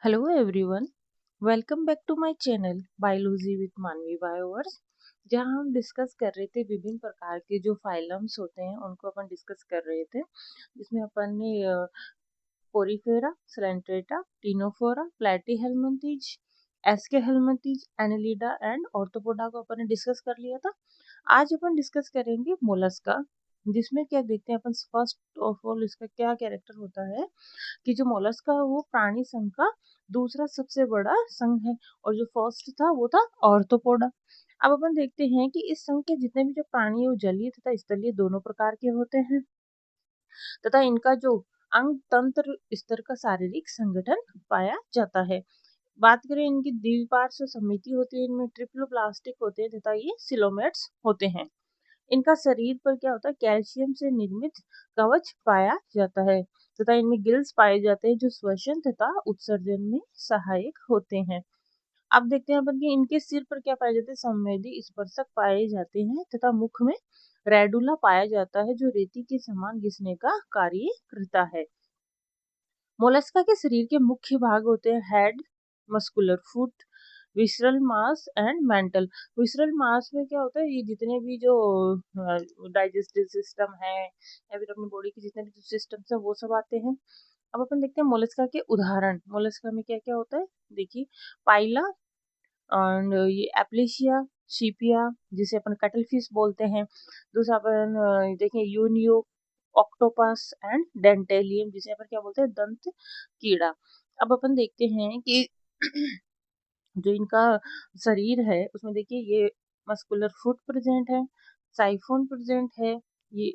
Hello everyone, welcome back to my channel biology with Manvi Bioverse. जहां हम discuss कर रहे थे विभिन्न प्रकार के जो फाइलम्स होते हैं उनको अपन डिस्कस कर रहे थे, जिसमें अपन ने Porifera, Coelenterata, Ctenophora, Platyhelminthes, Aschelminthes, Annelida and Arthropoda को अपन ने डिस्कस कर लिया था। आज अपन डिस्कस करेंगे मोलस्का, जिसमें क्या देखते हैं अपन फर्स्ट ऑफ ऑल इसका क्या कैरेक्टर होता है कि जो मोलस्का है वो प्राणी संघ का दूसरा सबसे बड़ा संघ है और जो फर्स्ट था वो था ऑर्थोपोडा। अब अपन देखते हैं कि इस संघ के जितने भी जो प्राणी है वो जलीय तथा स्थलीय दोनों प्रकार के होते हैं तथा इनका जो अंग तंत्र स्तर का शारीरिक संगठन पाया जाता है। बात करें इनकी द्विपार्श्व समिति होती है, इनमें ट्रिप्लोप्लास्टिक होते हैं तथा ये सिलोमेट्स होते हैं। इनका शरीर पर क्या होता है, कैल्शियम से निर्मित कवच पाया जाता है तथा इनमें गिल्स पाए जाते हैं जो श्वसन तथा उत्सर्जन में सहायक होते हैं। अब देखते हैं अपन कि इनके सिर पर क्या पाए जाते हैं, संवेदी स्पर्शक पाए जाते हैं तथा मुख में रेडुला पाया जाता है जो रेती के समान घिसने का कार्य करता है। मोलस्का के शरीर के मुख्य भाग होते हैं head, muscular foot, visceral mass and mantle. Visceral mass में क्या होता है, ये जितने भी जो डाइजेस्टिव सिस्टम है या फिर अपनी बॉडी के जितने भी जो सिस्टम्स है वो सब आते हैं। अब अपन देखते हैं मोलस्का के उदाहरण। मोलस्का में क्या क्या होता है, देखिए पाइला और ये एप्लिशिया, सीपिया जिसे अपन कटल फिश बोलते हैं। दूसरा अपन देखें यूनियो, ऑक्टोपस एंड डेंटेलियम जिसे अपन क्या बोलते हैं, दंत कीड़ा। अब अपन देखते हैं कि जो इनका शरीर है उसमें देखिए ये मस्कुलर फुट प्रेजेंट है, साइफोन प्रेजेंट है, ये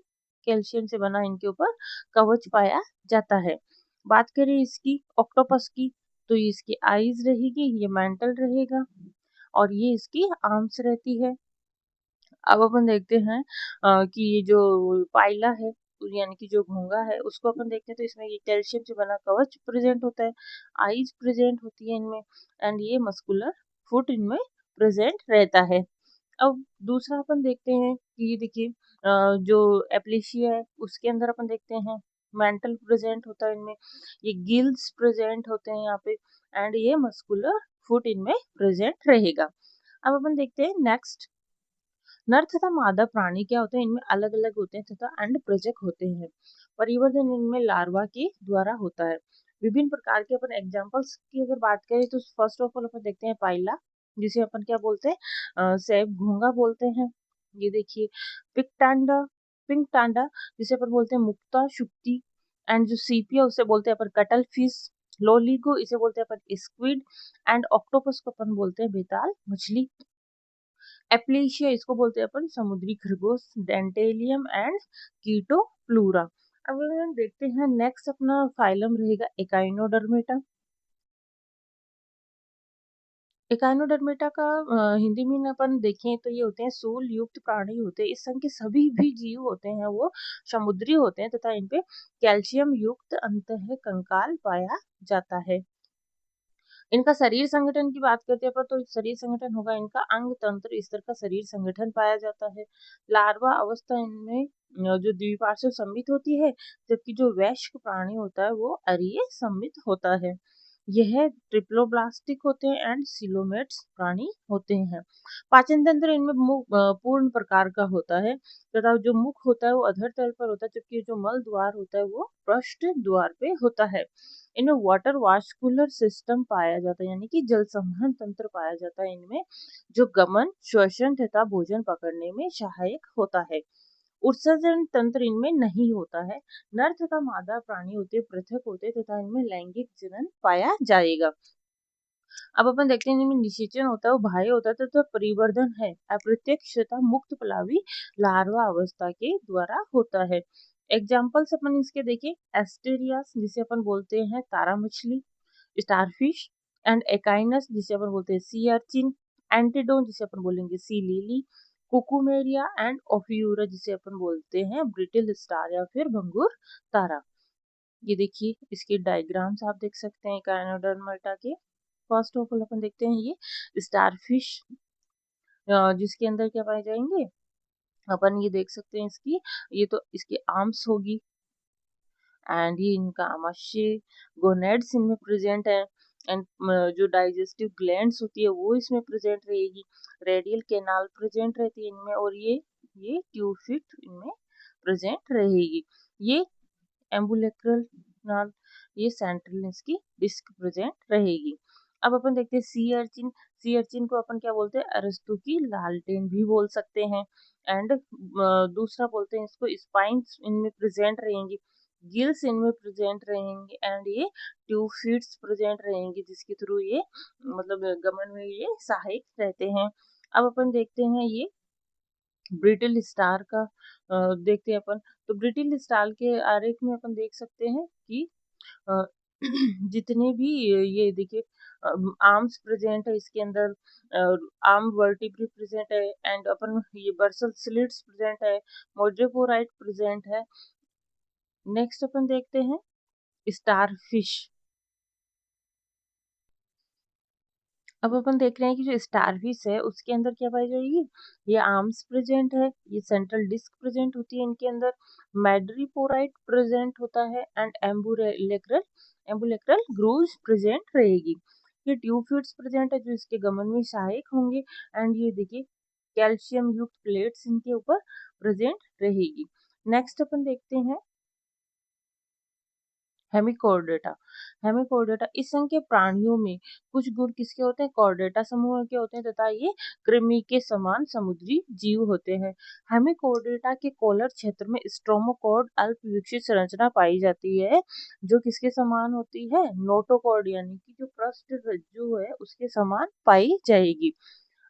कैल्शियम से बना इनके ऊपर कवच पाया जाता है। बात करें इसकी ऑक्टोपस की, तो ये इसकी आईज रहेगी, ये मेंटल रहेगा और ये इसकी आर्म्स रहती है। अब अपन देखते हैं कि ये जो पाइला है यानी कि जो घोंगा है उसको अपन देखते हैं तो इसमें ये कैल्शियम से बना कवच प्रेजेंट होता है, आईज प्रेजेंट होती है इनमें एंड ये मस्कुलर फुट इनमें प्रेजेंट रहता है। अब दूसरा अपन देखते हैं कि ये देखिए जो एप्लिशिया है उसके अंदर अपन देखते हैं मेंटल प्रेजेंट होता है इनमें, ये गिल्स प्रेजेंट होते हैं यहाँ पे एंड ये मस्कुलर फुट इनमें प्रेजेंट रहेगा। अब अपन देखते हैं नेक्स्ट, नर तथा मादा प्राणी क्या होते हैं, इनमें अलग अलग होते हैं तथा अंड प्रजक होते हैं। परिवर्तन इनमें लार्वा के द्वारा होता है। विभिन्न प्रकार के अपन एग्जांपल्स की अगर बात करें तो फर्स्ट ऑफ ऑल अपन देखते हैं पाइला, जिसे अपन क्या बोलते हैं, सैब घोंगा बोलते हैं। ये देखिए पिक टांडा जिसे अपन बोलते हैं मुक्ता शुक्ति एंड जो सीपिया उसे बोलते हैं अपन कटल फिश, लोलिगो इसे बोलते हैं अपन स्क्विड एंड ऑक्टोपस को अपन बोलते हैं बेताल मछली। एप्लीशिया इसको बोलते हैं अपन समुद्री खरगोश, डेंटेलियम एंड कीटो प्लूरा। अब हम देखते हैं नेक्स्ट अपना फाइलम रहेगा एकाइनोडर्मेटा। एकाइनोडर्मेटा का हिंदी में अपन देखें तो ये होते हैं सूल युक्त प्राणी होते हैं। इस संघ के सभी भी जीव होते हैं वो समुद्री होते हैं तथा इन पे कैल्शियम युक्त अंतः कंकाल पाया जाता है। इनका शरीर संगठन की बात करते हैं अपन तो शरीर संगठन होगा इनका अंग तंत्र स्तर का शरीर संगठन पाया जाता है। लार्वा अवस्था इनमें जो द्विपार्श्व संमित होती है, जबकि जो वयस्क प्राणी होता है वो अरीय संमित होता है। यह ट्रिप्लोब्लास्टिक होते हैं एंड सिलोमेट्स प्राणी होते हैं। पाचन तंत्र इनमें पूर्ण प्रकार का होता है तथा जो मुख होता है वो अधर तल पर होता है, जबकि जो मल द्वार होता है वो पृष्ठ द्वार पे होता है। इनमें वाटर वास्कुलर सिस्टम पाया जाता है यानी कि जल संवहन तंत्र पाया जाता है इनमें, जो गमन, श्वसन तथा भोजन पकड़ने में सहायक होता है। उत्सर्जन तंत्र इनमें नहीं होता है। नर तथा मादा प्राणी होते पृथक होते तथा इनमें लैंगिक जनन पाया जाएगा। अब अपन देखते हैं इनमें निषेचन होता है, वो बाह्य होता है तथा परिवर्धन है अप्रत्यक्ष तथा मुक्त पलावी लार्वा अवस्था के द्वारा होता है। एग्जाम्पल्स अपन इसके देखिए एस्टेरियास जिसे अपन बोलते हैं तारा मछली, स्टारफिश एंड एकाइनस जिसे अपन बोलते हैं सी अर्चिन, एंटीडोन जिसे अपन बोलेंगे सी लिली, कुकुमेरिया एंड ओफियूरा जिसे अपन बोलते हैं ब्रिटिल स्टार या फिर भंगुर तारा। ये देखिए इसके डायग्राम्स आप देख सकते हैं काइनोडर्मेटा के। फर्स्ट ऑफ ऑल अपन देखते हैं ये स्टारफिश, जिसके अंदर क्या पाए जाएंगे, अपन ये देख सकते हैं इसकी, ये तो इसकी आर्म्स होगी एंड ये इनका आमाशय गोनेड्स इनमें प्रेजेंट है एंड जो डाइजेस्टिव ग्लैंड्स होती है वो इसमें प्रेजेंट रहेगी, रेडियल कैनाल प्रेजेंट रहती है इनमें, और ये ट्यूब फिट इनमें प्रेजेंट रहेगी। ये एम्बुलेक्रल नाल, ये सेंट्रल इसकी डिस्क प्रेजेंट रहेगी। अब अपन देखते हैं सी अर्चिन। सी अर्चिन को अपन क्या बोलते हैं, अरस्तु की लालटेन भी बोल सकते हैं। एंड दूसरा बोलते हैं इसको स्पाइन्स इनमें प्रेजेंट रहेंगी, गिल्स इनमें प्रेजेंट रहेंगे, एंड ये ट्यूब फीट्स प्रेजेंट रहेंगी जिसके थ्रू ये मतलब गमन में ये सहायक रहते हैं। अब अपन देखते हैं ये ब्रिटिल स्टार का देखते हैं अपन। तो ब्रिटिल स्टार के आरेख में अपन देख सकते हैं कि अ, जितने भी ये देखिए आर्म्स प्रेजेंट है इसके अंदर, आर्म वर्टिब्री प्रेजेंट है, एंड अपन ये बर्सल स्लिट्स प्रेजेंट है, मोड्रेपोराइट प्रेजेंट है। नेक्स्ट अपन देखते हैं स्टारफिश। अब अपन देख रहे हैं कि जो स्टारफिश है उसके अंदर क्या पाई जाएगी, ये आर्म्स प्रेजेंट है, ये सेंट्रल डिस्क प्रेजेंट होती है इनके अंदर, मैड्रीपोराइट प्रेजेंट होता है, एंड एम्बुलेक्रल ग्रूव्स प्रेजेंट रहेगी। ये ट्यूब फिट्स प्रेजेंट है जो इसके गमन में सहायक होंगे, एंड ये देखिए कैल्शियम युक्त प्लेट्स इनके ऊपर प्रेजेंट रहेगी। नेक्स्ट अपन देखते हैं हेमिकोर्डेटा। हेमिकोर्डेटा इस संघ के प्राणियों में कुछ गुण किसके होते हैं, कॉर्डेटा समूह के होते हैं, तथा ये कृमि के समान समुद्री जीव होते हैं। हेमिकोर्डेटा के कॉलर क्षेत्र में स्ट्रोमोकॉर्ड अल्प विकसित संरचना पाई जाती है, जो किसके समान होती है, नोटोकॉर्ड यानी कि जो पृष्ठ रज्जु है उसके समान पाई जाएगी।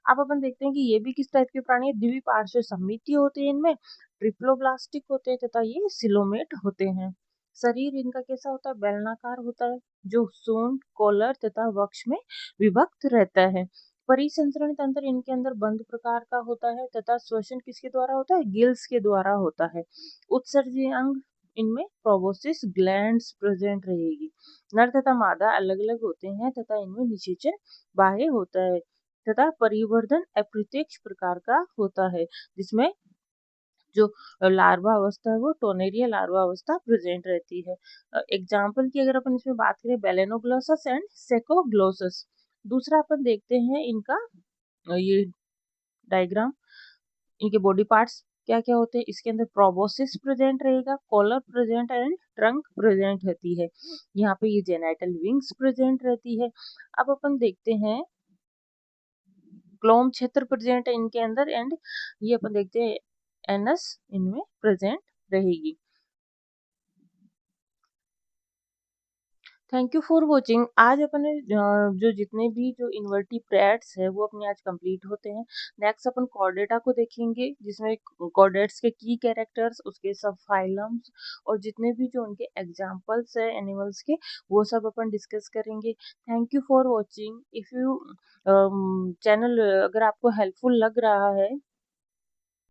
अब अपन देखते हैं कि ये भी किस टाइप के प्राणी है, द्विपार्श्व सममितीय होते हैं इनमें, ट्रिप्लोब्लास्टिक होते हैं, तथा ये सिलोमेट होते हैं। शरीर इनका कैसा होता है, बेलनाकार होता है, जो सूंड, कॉलर तथा वक्ष में विभक्त रहता है। परिसंचरण तंत्र इनके अंदर बंद प्रकार का होता है, तथा श्वसन किसके द्वारा होता है, गिल्स के द्वारा होता है। उत्सर्जी अंग इनमें प्रोबोसिस ग्लैंड्स प्रेजेंट रहेगी। नर तथा मादा अलग अलग होते हैं, तथा इनमें निषेचन बाह्य होता है, तथा परिवर्धन अप्रत्यक्ष प्रकार का होता है, जिसमें जो लार्वा अवस्था है वो टोनेरिया लार्वा अवस्था प्रेजेंट रहती है। एग्जाम्पल की अगर अपन इसमें बात करें, बेलेनोग्लोसस एंड सेकोग्लोसस। दूसरा अपन देखते हैं इनका ये डायग्राम, इनके बॉडी पार्ट्स क्या क्या होते हैं। इसके अंदर प्रोबोसिस प्रेजेंट रहेगा, collar present and trunk present रहती है। यहाँ पे ये जेनाइटल विंग्स प्रेजेंट रहती है। अब अपन देखते हैं क्लोम क्षेत्र प्रेजेंट है इनके अंदर, एंड ये अपन देखते हैं एनस इनमें प्रेजेंट रहेगी। Thank you for watching. आज अपने जो जितने भी जो इन्वर्टिब्रेट्स है वो अपने आज कंप्लीट होते हैं। नेक्स्ट अपन कॉर्डेटा को देखेंगे, जिसमें कॉर्डेट्स के की कैरेक्टर्स, उसके सब फाइलम्स, और जितने भी जो उनके एग्जांपल्स है एनिमल्स के, वो सब अपन डिस्कस करेंगे। Thank you for watching. If you channel अगर आपको हेल्पफुल लग रहा है